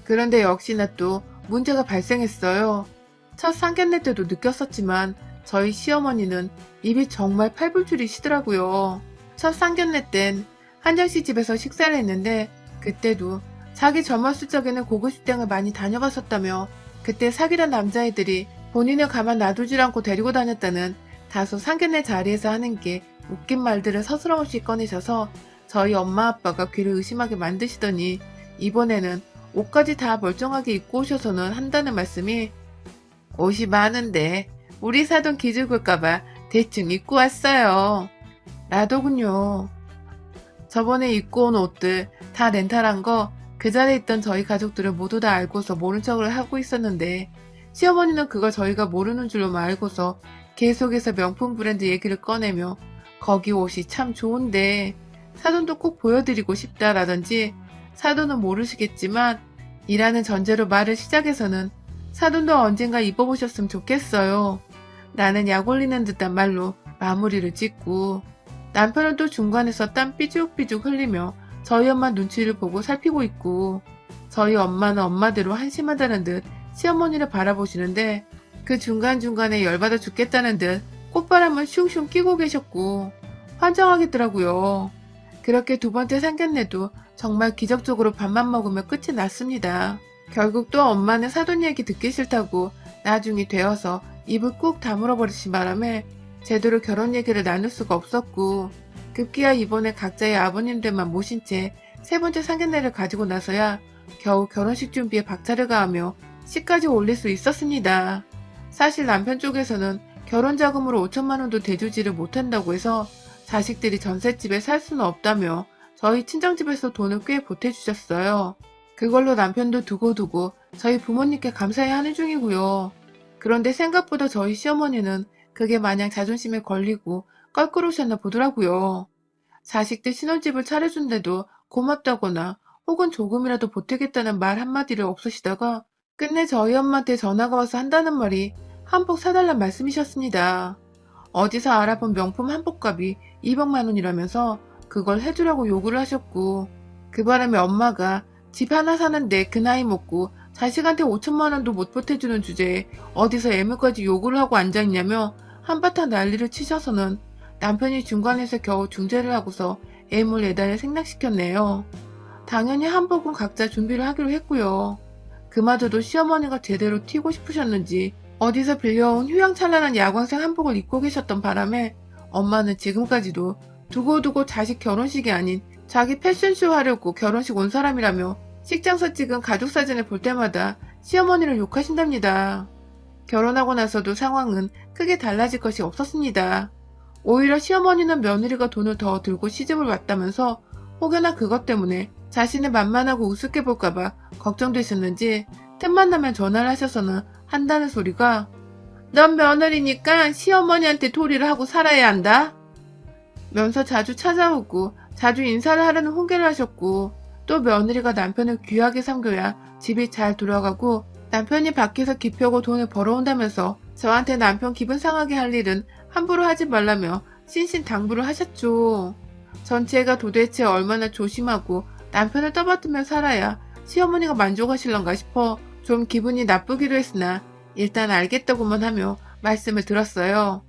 그런데 역시나 또 문제가 발생했어요. 첫 상견례 때도 느꼈었지만 저희 시어머니는 입이 정말 팔불출이시더라고요. 첫 상견례 땐 한정씨 집에서 식사를 했는데, 그때도 자기 젊었을 적에는 고급식당을 많이 다녀봤었다며 그때 사귀던 남자애들이 본인을 가만 놔두질 않고 데리고 다녔다는 다소 상견례 자리에서 하는 게 웃긴 말들을 서스럼없이 꺼내셔서 저희 엄마 아빠가 귀를 의심하게 만드시더니, 이번에는 옷까지 다 멀쩡하게 입고 오셔서는 한다는 말씀이, 옷이 많은데 우리 사돈 기죽을까봐 대충 입고 왔어요 라더군요. 저번에 입고 온 옷들 다 렌탈한 거 그 자리에 있던 저희 가족들은 모두 다 알고서 모른 척을 하고 있었는데, 시어머니는 그걸 저희가 모르는 줄로 알고서 계속해서 명품 브랜드 얘기를 꺼내며 거기 옷이 참 좋은데 사돈도 꼭 보여드리고 싶다라든지 사돈은 모르시겠지만 이라는 전제로 말을 시작해서는 사돈도 언젠가 입어보셨으면 좋겠어요. 나는 약 올리는 듯한 말로 마무리를 짓고 남편은 또 중간에서 땀 삐죽삐죽 흘리며 저희 엄마 눈치를 보고 살피고 있고 저희 엄마는 엄마대로 한심하다는 듯 시어머니를 바라보시는데 그 중간중간에 열받아 죽겠다는 듯 꽃바람을 슝슝 끼고 계셨고 환장하겠더라고요. 그렇게 두 번째 상견례도 정말 기적적으로 밥만 먹으며 끝이 났습니다. 결국 또 엄마는 사돈 얘기 듣기 싫다고 나중이 되어서 입을 꾹 다물어 버리신 바람에 제대로 결혼 얘기를 나눌 수가 없었고 급기야 이번에 각자의 아버님들만 모신 채 세 번째 상견례를 가지고 나서야 겨우 결혼식 준비에 박차를 가하며 시까지 올릴 수 있었습니다. 사실 남편 쪽에서는 결혼 자금으로 5천만 원도 대주지를 못한다고 해서 자식들이 전셋집에 살 수는 없다며 저희 친정집에서 돈을 꽤 보태주셨어요. 그걸로 남편도 두고두고 저희 부모님께 감사해 하는 중이고요. 그런데 생각보다 저희 시어머니는 그게 마냥 자존심에 걸리고 껄끄러우셨나 보더라고요. 자식들 신혼집을 차려준데도 고맙다거나 혹은 조금이라도 보태겠다는 말 한마디를 없으시다가 끝내 저희 엄마한테 전화가 와서 한다는 말이 한복 사달란 말씀이셨습니다. 어디서 알아본 명품 한복값이 200만 원이라면서 그걸 해주라고 요구를 하셨고 그 바람에 엄마가 집 하나 사는데 그 나이 먹고 자식한테 5천만 원도 못 보태주는 주제에 어디서 애물까지 요구를 하고 앉아있냐며 한바탕 난리를 치셔서는 남편이 중간에서 겨우 중재를 하고서 애물 예단을 생략시켰네요. 당연히 한복은 각자 준비를 하기로 했고요. 그마저도 시어머니가 제대로 튀고 싶으셨는지 어디서 빌려온 휘황찬란한 야광색 한복을 입고 계셨던 바람에 엄마는 지금까지도 두고두고 자식 결혼식이 아닌 자기 패션쇼 하려고 결혼식 온 사람이라며 식장서 찍은 가족사진을 볼 때마다 시어머니를 욕하신답니다. 결혼하고 나서도 상황은 크게 달라질 것이 없었습니다. 오히려 시어머니는 며느리가 돈을 더 들고 시집을 왔다면서 혹여나 그것 때문에 자신을 만만하고 우습게 볼까봐 걱정되셨는지 틈만 나면 전화를 하셔서는 한다는 소리가 넌 며느리니까 시어머니한테 도리를 하고 살아야 한다 면서 자주 찾아오고 자주 인사를 하려는 훈계를 하셨고 또 며느리가 남편을 귀하게 섬겨야 집이 잘 돌아가고 남편이 밖에서 기펴고 돈을 벌어온다면서 저한테 남편 기분 상하게 할 일은 함부로 하지 말라며 신신당부를 하셨죠. 전체가 도대체 얼마나 조심하고 남편을 떠받들며 살아야 시어머니가 만족하실런가 싶어 좀 기분이 나쁘기도 했으나 일단 알겠다고만 하며 말씀을 들었어요.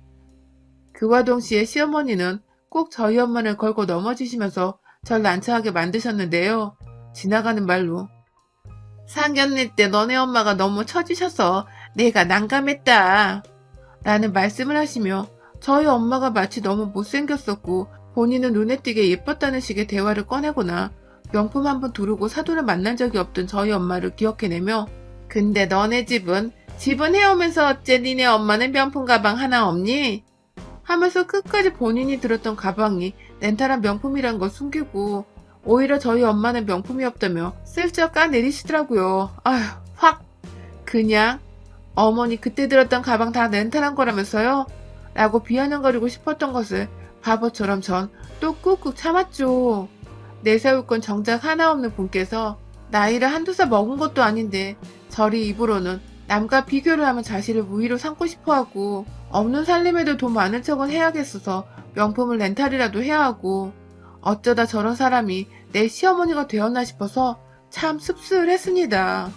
그와 동시에 시어머니는 꼭 저희 엄마를 걸고 넘어지시면서 절 난처하게 만드셨는데요. 지나가는 말로 상견례 때 너네 엄마가 너무 처지셔서 내가 난감했다 라는 말씀을 하시며 저희 엄마가 마치 너무 못생겼었고 본인은 눈에 띄게 예뻤다는 식의 대화를 꺼내거나 명품 한번 두르고 사돈을 만난 적이 없던 저희 엄마를 기억해내며 근데 너네 집은 해오면서 어째 니네 엄마는 명품 가방 하나 없니? 하면서 끝까지 본인이 들었던 가방이 렌탈한 명품이란 걸 숨기고 오히려 저희 엄마는 명품이 없다며 슬쩍 까내리시더라고요. 아휴 확 그냥 어머니 그때 들었던 가방 다 렌탈한 거라면서요? 라고 비아냥거리고 싶었던 것을 바보처럼 전 또 꾹꾹 참았죠. 내세울 건 정작 하나 없는 분께서 나이를 한두 살 먹은 것도 아닌데 저리 입으로는 남과 비교를 하면 자신을 우위로 삼고 싶어하고 없는 살림에도 돈 많은 척은 해야겠어서 명품을 렌탈이라도 해야 하고 어쩌다 저런 사람이 내 시어머니가 되었나 싶어서 참 씁쓸했습니다.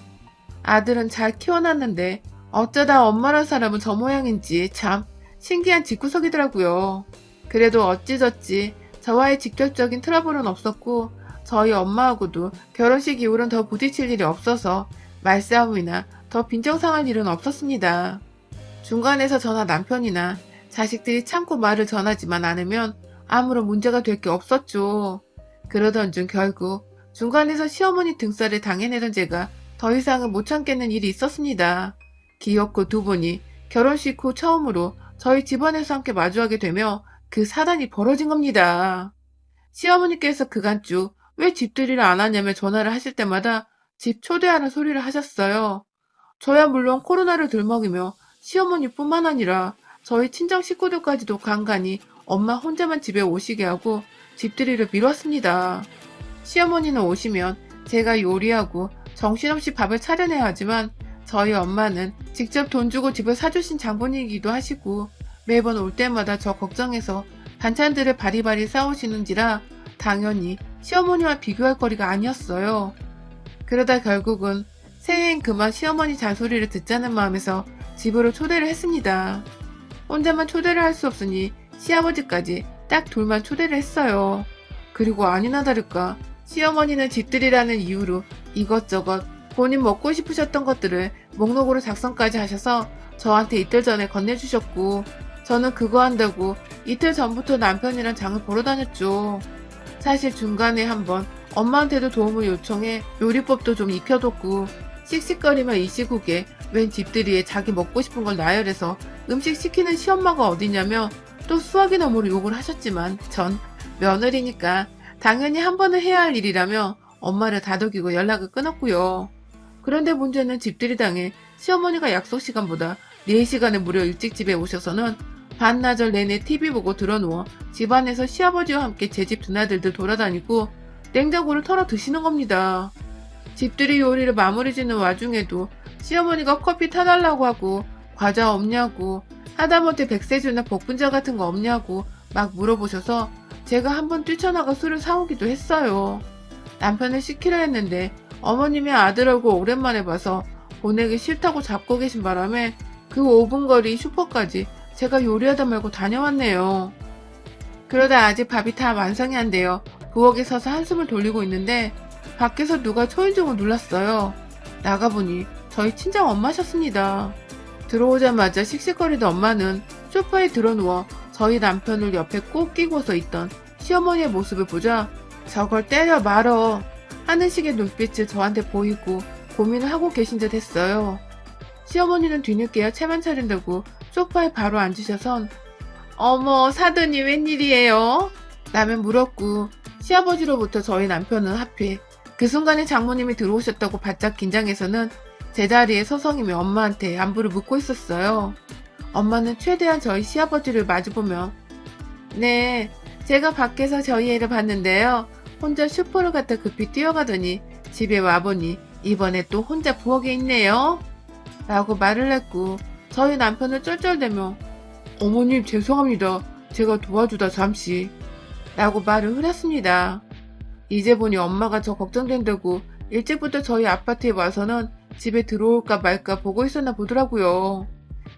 아들은 잘 키워놨는데 어쩌다 엄마란 사람은 저 모양인지 참 신기한 집구석이더라고요. 그래도 어찌저찌 저와의 직접적인 트러블은 없었고 저희 엄마하고도 결혼식 이후로는 더 부딪힐 일이 없어서 말싸움이나 더 빈정상할 일은 없었습니다. 중간에서 저나 남편이나 자식들이 참고 말을 전하지만 않으면 아무런 문제가 될 게 없었죠. 그러던 중 결국 중간에서 시어머니 등살을 당해내던 제가 더 이상은 못 참겠는 일이 있었습니다. 기어코 두 분이 결혼식 후 처음으로 저희 집안에서 함께 마주하게 되며 그 사단이 벌어진 겁니다. 시어머니께서 그간쭉 왜 집들이를 안 하냐며 전화를 하실 때마다 집 초대하는 소리를 하셨어요. 저야 물론 코로나를 들먹이며 시어머니뿐만 아니라 저희 친정 식구들까지도 간간히 엄마 혼자만 집에 오시게 하고 집들이를 미뤘습니다. 시어머니는 오시면 제가 요리하고 정신없이 밥을 차려내야 하지만 저희 엄마는 직접 돈 주고 집을 사주신 장본인이기도 하시고 매번 올 때마다 저 걱정해서 반찬들을 바리바리 싸오시는지라 당연히 시어머니와 비교할 거리가 아니었어요. 그러다 결국은 새해엔 그만 시어머니 잔소리를 듣자는 마음에서 집으로 초대를 했습니다. 혼자만 초대를 할 수 없으니 시아버지까지 딱 둘만 초대를 했어요. 그리고 아니나 다를까 시어머니는 집들이라는 이유로 이것저것 본인 먹고 싶으셨던 것들을 목록으로 작성까지 하셔서 저한테 이틀 전에 건네주셨고 저는 그거 한다고 이틀 전부터 남편이랑 장을 보러 다녔죠. 사실 중간에 한번 엄마한테도 도움을 요청해 요리법도 좀 익혀뒀고 씩씩거리며 이 시국에 웬 집들이에 자기 먹고 싶은 걸 나열해서 음식 시키는 시엄마가 어디냐며 또 수학이 너머로 욕을 하셨지만 전 며느리니까 당연히 한 번은 해야 할 일이라며 엄마를 다독이고 연락을 끊었고요. 그런데 문제는 집들이당에 시어머니가 약속 시간보다 4시간을 무려 일찍 집에 오셔서는 반나절 내내 TV 보고 드러누워 집안에서 시아버지와 함께 제 집 드나들들 돌아다니고 냉장고를 털어 드시는 겁니다. 집들이 요리를 마무리 짓는 와중에도 시어머니가 커피 타달라고 하고 과자 없냐고 하다못해 백세주나 복분자 같은 거 없냐고 막 물어보셔서 제가 한번 뛰쳐나가 술을 사오기도 했어요. 남편을 시키려 했는데 어머님의 아들 얼굴 오랜만에 봐서 보내기 싫다고 잡고 계신 바람에 그 5분 거리 슈퍼까지 제가 요리하다 말고 다녀왔네요. 그러다 아직 밥이 다 완성이 안 돼요. 부엌에 서서 한숨을 돌리고 있는데 밖에서 누가 초인종을 눌렀어요. 나가보니 저희 친정 엄마셨습니다. 들어오자마자 씩씩거리던 엄마는 소파에 드러누워 저희 남편을 옆에 꼭 끼고서 있던 시어머니의 모습을 보자 저걸 때려 말어 하는 식의 눈빛을 저한테 보이고 고민을 하고 계신 듯 했어요. 시어머니는 뒤늦게야 채만 차린다고 소파에 바로 앉으셔선 어머 사돈이 웬일이에요? 라며 물었고 시아버지로부터 저희 남편은 하필 그 순간에 장모님이 들어오셨다고 바짝 긴장해서는 제자리에 서성이며 엄마한테 안부를 묻고 있었어요. 엄마는 최대한 저희 시아버지를 마주보며 네, 제가 밖에서 저희 애를 봤는데요. 혼자 슈퍼를 갔다 급히 뛰어가더니 집에 와보니 이번에 또 혼자 부엌에 있네요. 라고 말을 했고 저희 남편은 쩔쩔대며 어머님 죄송합니다. 제가 도와주다 잠시 라고 말을 흐렸습니다. 이제 보니 엄마가 저 걱정된다고 일찍부터 저희 아파트에 와서는 집에 들어올까 말까 보고 있었나 보더라고요.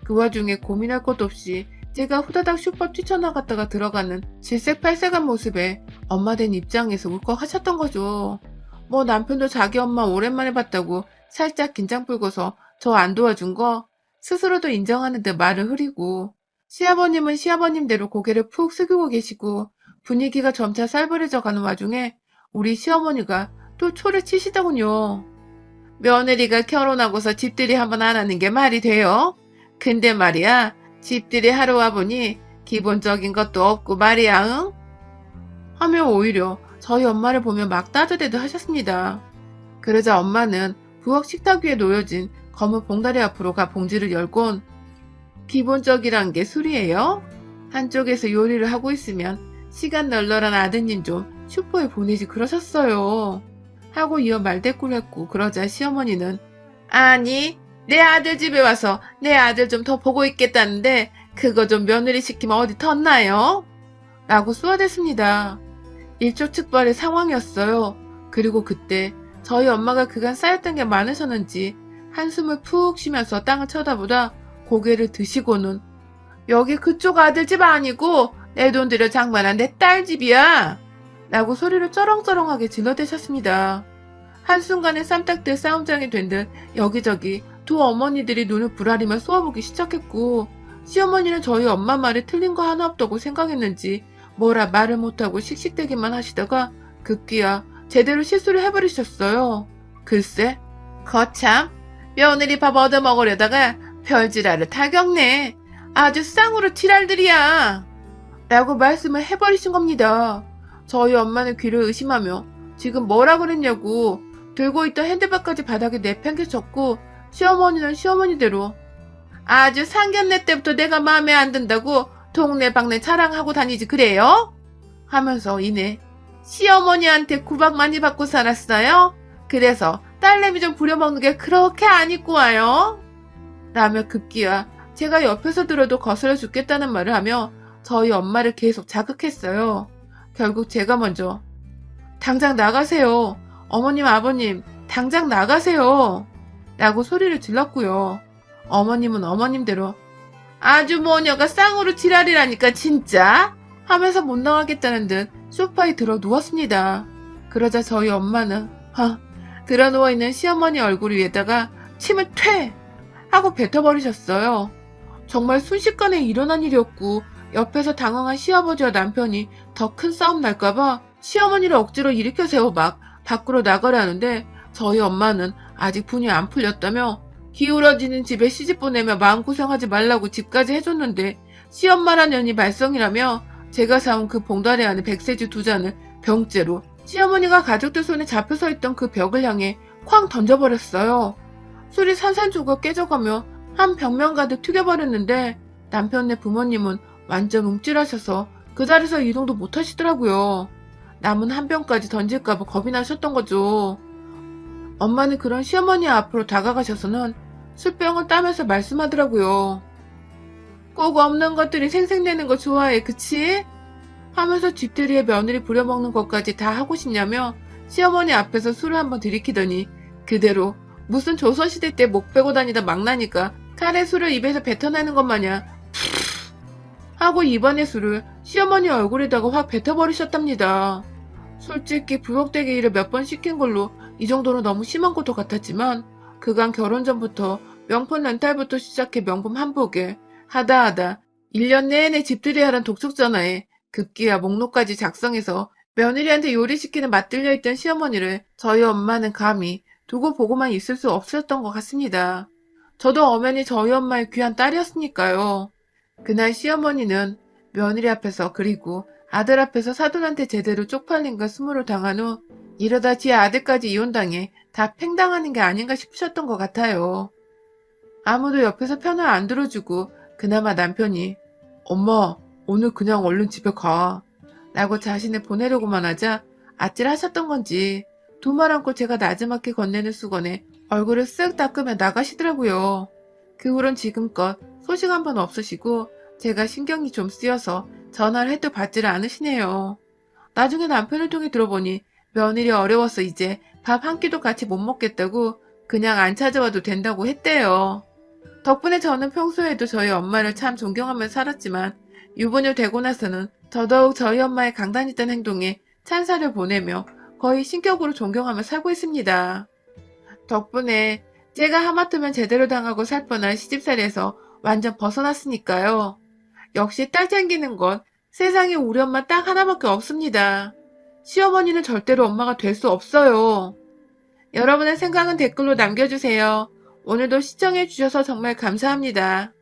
그 와중에 고민할 것도 없이 제가 후다닥 슈퍼 뛰쳐나갔다가 들어가는 질색팔색한 모습에 엄마 된 입장에서 울컥하셨던 거죠. 뭐 남편도 자기 엄마 오랜만에 봤다고 살짝 긴장 풀고서 저 안 도와준 거 스스로도 인정하는 듯 말을 흐리고 시아버님은 시아버님대로 고개를 푹 숙이고 계시고 분위기가 점차 살벌해져 가는 와중에 우리 시어머니가 또 초를 치시더군요. 며느리가 결혼하고서 집들이 한번 안 하는 게 말이 돼요? 근데 말이야 집들이 하러 와보니 기본적인 것도 없고 말이야 응? 하며 오히려 저희 엄마를 보며 막 따뜻해도 하셨습니다. 그러자 엄마는 부엌 식탁 위에 놓여진 검은 봉다리 앞으로 가 봉지를 열곤 기본적이란 게 술이에요? 한쪽에서 요리를 하고 있으면 시간 널널한 아드님 좀 슈퍼에 보내지 그러셨어요. 하고 이어 말대꾸를 했고 그러자 시어머니는 아니 내 아들 집에 와서 내 아들 좀 더 보고 있겠다는데 그거 좀 며느리 시키면 어디 텄나요? 라고 쏘아댔습니다. 일촉즉발의 상황이었어요. 그리고 그때 저희 엄마가 그간 쌓였던 게 많으셨는지 한숨을 푹 쉬면서 땅을 쳐다보다 고개를 드시고는 여기 그쪽 아들 집 아니고 내 돈 들여 장만한 내 딸 집이야 라고 소리를 쩌렁쩌렁하게 질러대셨습니다. 한순간에 쌈딱들 싸움장이 된 듯 여기저기 두 어머니들이 눈을 부라리며 쏘아보기 시작했고 시어머니는 저희 엄마 말에 틀린 거 하나 없다고 생각했는지 뭐라 말을 못하고 씩씩대기만 하시다가 급기야 제대로 실수를 해버리셨어요. 글쎄 거참 며느리 밥 얻어먹으려다가 별지랄을 다 겪네. 아주 쌍으로 지랄들이야 라고 말씀을 해버리신 겁니다. 저희 엄마는 귀를 의심하며 지금 뭐라 그랬냐고 들고 있던 핸드백까지 바닥에 내팽개쳤고 시어머니는 시어머니대로 아주 상견례 때부터 내가 마음에 안 든다고 동네방네 자랑하고 다니지 그래요? 하면서 이내 시어머니한테 구박 많이 받고 살았어요? 그래서 딸내미 좀 부려먹는 게 그렇게 안 입고 와요? 라며 급기야 제가 옆에서 들어도 거슬려 죽겠다는 말을 하며 저희 엄마를 계속 자극했어요. 결국 제가 먼저 당장 나가세요. 어머님 아버님 당장 나가세요. 라고 소리를 질렀고요. 어머님은 어머님대로 아주 모녀가 쌍으로 지랄이라니까 진짜 하면서 못 나가겠다는 듯 소파에 들어 누웠습니다. 그러자 저희 엄마는 들어 누워있는 시어머니 얼굴 위에다가 침을 퇴 하고 뱉어버리셨어요. 정말 순식간에 일어난 일이었고 옆에서 당황한 시아버지와 남편이 더 큰 싸움 날까봐 시어머니를 억지로 일으켜 세워 막 밖으로 나가려 하는데 저희 엄마는 아직 분이 안 풀렸다며 기울어지는 집에 시집 보내며 마음고생하지 말라고 집까지 해줬는데 시엄마란 년이 말썽이라며 제가 사온 그 봉다리 안에 백세주 2잔을 병째로 시어머니가 가족들 손에 잡혀 서 있던 그 벽을 향해 쾅 던져버렸어요. 술이 산산조각 깨져가며 한 벽면 가득 튀겨버렸는데 남편네 부모님은 완전 움찔하셔서 그 자리에서 이동도 못하시더라고요. 남은 한 병까지 던질까봐 겁이 나셨던 거죠. 엄마는 그런 시어머니 앞으로 다가가셔서는 술병을 따면서 말씀하더라고요. 꼭 없는 것들이 생색내는 거 좋아해, 그치? 하면서 집들이에 며느리 부려먹는 것까지 다 하고 싶냐며 시어머니 앞에서 술을 한번 들이키더니 그대로 무슨 조선시대 때 목 빼고 다니다 망나니까 칼에 술을 입에서 뱉어내는 것 마냥 하고 입안의 술을 시어머니 얼굴에다가 확 뱉어버리셨답니다. 솔직히 부엌대기 일을 몇 번 시킨 걸로 이 정도는 너무 심한 것도 같았지만 그간 결혼 전부터 명품 렌탈부터 시작해 명품 한복에 하다 1년 내내 집들이 하란 독촉 전화에 급기야 목록까지 작성해서 며느리한테 요리시키는 맛들려 있던 시어머니를 저희 엄마는 감히 두고 보고만 있을 수 없었던 것 같습니다. 저도 엄연히 저희 엄마의 귀한 딸이었으니까요. 그날 시어머니는 며느리 앞에서 그리고 아들 앞에서 사돈한테 제대로 쪽팔린 걸 스물을 당한 후 이러다 지 아들까지 이혼당해 다 팽당하는 게 아닌가 싶으셨던 것 같아요. 아무도 옆에서 편을 안 들어주고 그나마 남편이 엄마 오늘 그냥 얼른 집에 가 라고 자신을 보내려고만 하자 아찔하셨던 건지 두 말 않고 제가 나지막히 건네는 수건에 얼굴을 쓱 닦으며 나가시더라고요. 그 후론 지금껏 소식 한 번 없으시고 제가 신경이 좀 쓰여서 전화를 해도 받지를 않으시네요. 나중에 남편을 통해 들어보니 며느리 어려워서 이제 밥 한 끼도 같이 못 먹겠다고 그냥 안 찾아와도 된다고 했대요. 덕분에 저는 평소에도 저희 엄마를 참 존경하며 살았지만 유부녀 되고 나서는 더더욱 저희 엄마의 강단 있던 행동에 찬사를 보내며 거의 신격으로 존경하며 살고 있습니다. 덕분에 제가 하마터면 제대로 당하고 살 뻔한 시집살이에서 완전 벗어났으니까요. 역시 딸 챙기는 건 세상에 우리 엄마 딱 하나밖에 없습니다. 시어머니는 절대로 엄마가 될 수 없어요. 여러분의 생각은 댓글로 남겨주세요. 오늘도 시청해주셔서 정말 감사합니다.